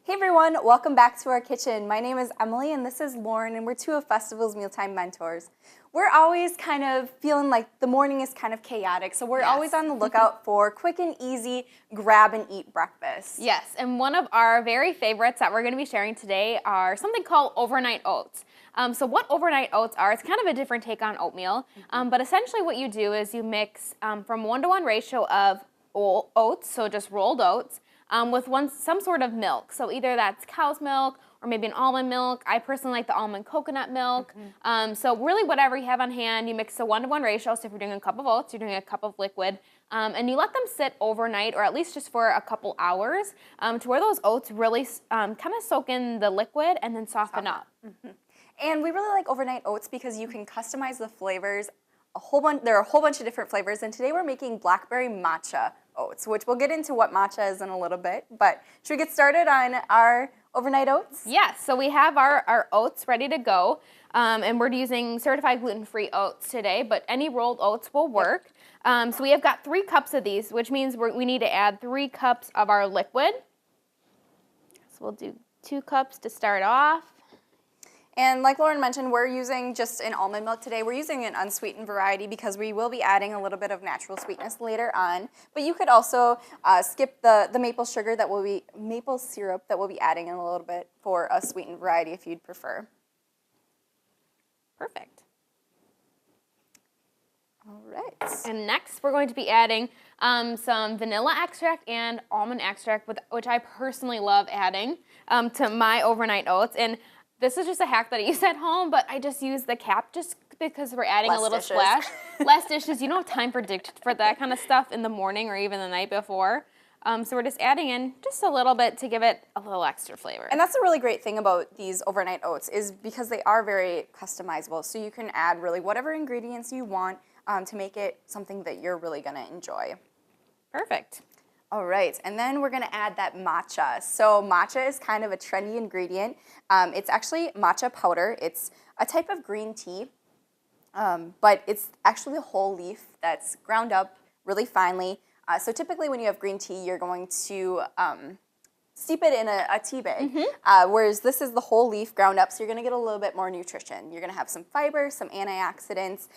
Hey everyone, welcome back to our kitchen. My name is Emily and this is Lauren and we're two of Festival's Mealtime Mentors. We're always kind of feeling like the morning is kind of chaotic, so we're always on the lookout for quick and easy grab and eat breakfast. Yes, and one of our very favorites that we're going to be sharing today are something called overnight oats. So what overnight oats are, it's kind of a different take on oatmeal, but essentially what you do is you mix from 1-to-1 ratio of oats, so just rolled oats, with some sort of milk. So either that's cow's milk or maybe an almond milk. I personally like the almond coconut milk. So really whatever you have on hand, you mix a 1-to-1 ratio. So if you're doing a cup of oats, you're doing a cup of liquid. And you let them sit overnight or at least just for a couple hours to where those oats really kind of soak in the liquid and then soften up. And we really like overnight oats because you can customize the flavors. There are a whole bunch of different flavors, and today we're making Blackberry Matcha oats, which we'll get into what matcha is in a little bit. But should we get started on our overnight oats? Yes, so we have our oats ready to go, and we're using certified gluten-free oats today, but any rolled oats will work. So we have got 3 cups of these, which means we need to add 3 cups of our liquid. So we'll do 2 cups to start off. And like Lauren mentioned, we're using just an almond milk today. We're using an unsweetened variety because we will be adding a little bit of natural sweetness later on. But you could also skip the maple syrup that we'll be adding in a little bit for a sweetened variety if you'd prefer. Perfect. All right. And next we're going to be adding some vanilla extract and almond extract, which I personally love adding to my overnight oats. And this is just a hack that I use at home, but I just use the cap just because we're adding a little splash. Less dishes. You don't have time for that kind of stuff in the morning or even the night before. So we're just adding in just a little bit to give it a little extra flavor. And that's a really great thing about these overnight oats is because they are very customizable. So you can add really whatever ingredients you want to make it something that you're really going to enjoy. Perfect. All right, and then we're gonna add that matcha. So matcha is kind of a trendy ingredient. It's actually matcha powder. It's a type of green tea, but it's actually a whole leaf that's ground up really finely. So typically when you have green tea, you're going to steep it in a tea bag, whereas this is the whole leaf ground up, so you're gonna get a little bit more nutrition. You're gonna have some fiber, some antioxidants,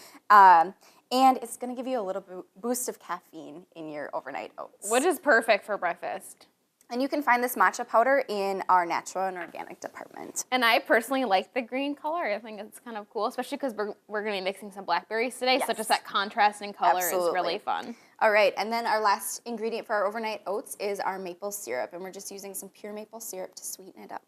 and it's going to give you a little boost of caffeine in your overnight oats. Which is perfect for breakfast. And you can find this matcha powder in our natural and organic department. And I personally like the green color. I think it's kind of cool, especially because we're going to be mixing some blackberries today, so just that contrast in color is really fun. All right, and then our last ingredient for our overnight oats is our maple syrup, and we're just using some pure maple syrup to sweeten it up.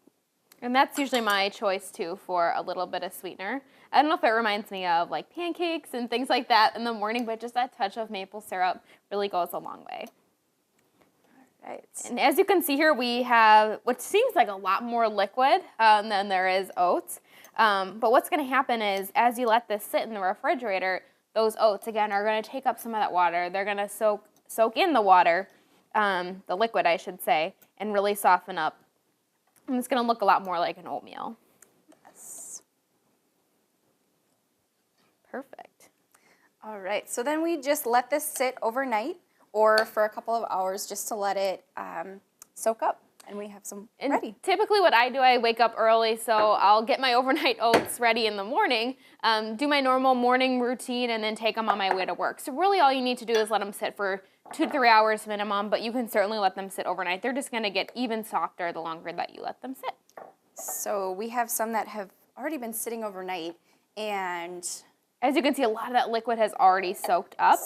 And that's usually my choice, too, for a little bit of sweetener. I don't know if it reminds me of, like, pancakes and things like that in the morning, but just that touch of maple syrup really goes a long way. All right. And as you can see here, we have what seems like a lot more liquid than there is oats. But what's going to happen is, as you let this sit in the refrigerator, those oats, again, are going to take up some of that water. They're going to soak in the water, the liquid, I should say, and really soften up. And it's going to look a lot more like an oatmeal. Yes. Perfect. All right, so then we just let this sit overnight or for a couple of hours just to let it soak up, and we have some ready. Typically what I do, I wake up early, so I'll get my overnight oats ready in the morning, do my normal morning routine, and then take them on my way to work. So really all you need to do is let them sit for 2 to 3 hours minimum, but you can certainly let them sit overnight. They're just going to get even softer the longer that you let them sit. So we have some that have already been sitting overnight, and as you can see, a lot of that liquid has already soaked up.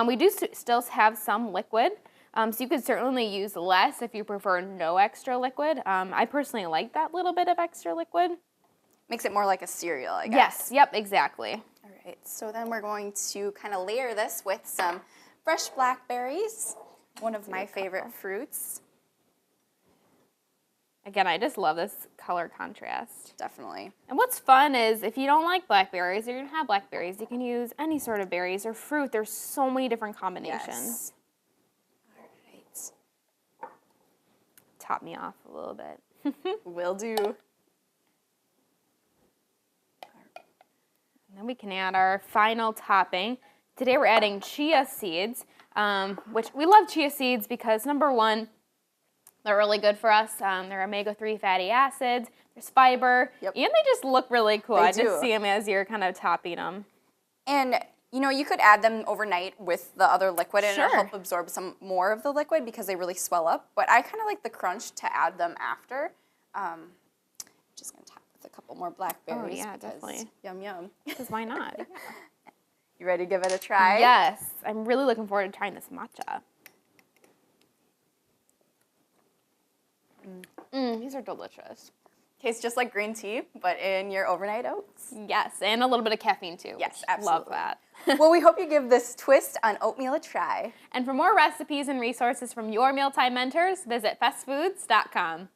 We do still have some liquid, so you could certainly use less if you prefer no extra liquid. I personally like that little bit of extra liquid. Makes it more like a cereal, I guess. Yes, yep, exactly. All right, so then we're going to kind of layer this with some fresh blackberries, one of my favorite fruits. Again, I just love this color contrast. Definitely. And what's fun is if you don't like blackberries or you don't have blackberries, you can use any sort of berries or fruit. There's so many different combinations. Yes. All right. Top me off a little bit. Will do. And then we can add our final topping. Today we're adding chia seeds, which we love chia seeds because number one, They're really good for us. They're omega-3 fatty acids. There's fiber. Yep. And they just look really cool. They I do. just see them as you're kind of topping them. And you know, you could add them overnight with the other liquid and it'll Sure. help absorb some more of the liquid because they really swell up. But I kind of like the crunch to add them after. Just going to top with a couple more blackberries. Oh, yeah, because definitely. Yum, yum. Because why not? Yeah. You ready to give it a try? Yes. I'm really looking forward to trying this matcha. These are delicious. Tastes just like green tea, but in your overnight oats. Yes, and a little bit of caffeine too. Yes, which absolutely. Love that. Well, we hope you give this twist on oatmeal a try. And for more recipes and resources from your mealtime mentors, visit festfoods.com.